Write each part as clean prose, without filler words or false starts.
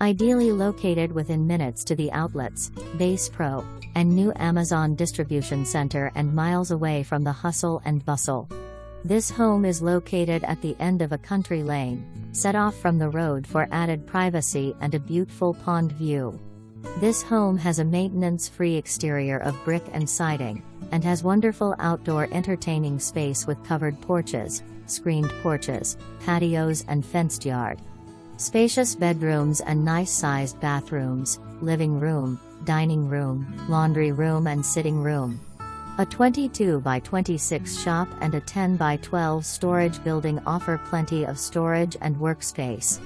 Ideally located within minutes to the outlets, Base Pro, and new Amazon distribution center and miles away from the hustle and bustle. This home is located at the end of a country lane, set off from the road for added privacy and a beautiful pond view. This home has a maintenance-free exterior of brick and siding, and has wonderful outdoor entertaining space with covered porches, screened porches, patios and fenced yard. Spacious bedrooms and nice-sized bathrooms, living room, dining room, laundry room and sitting room. A 22 by 26 shop and a 10 by 12 storage building offer plenty of storage and workspace.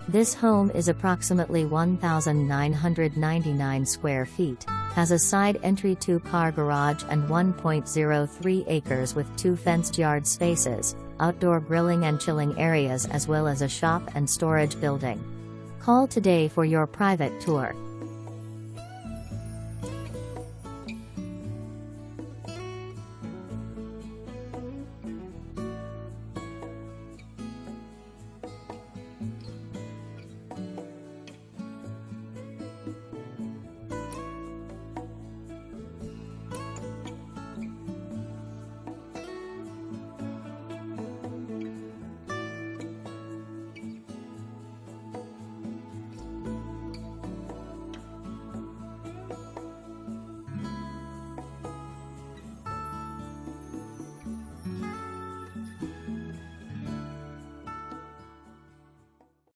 This home is approximately 1,999 square feet, has a side entry 2-car garage and 1.03 acres with 2 fenced yard spaces, outdoor grilling and chilling areas as well as a shop and storage building. Call today for your private tour.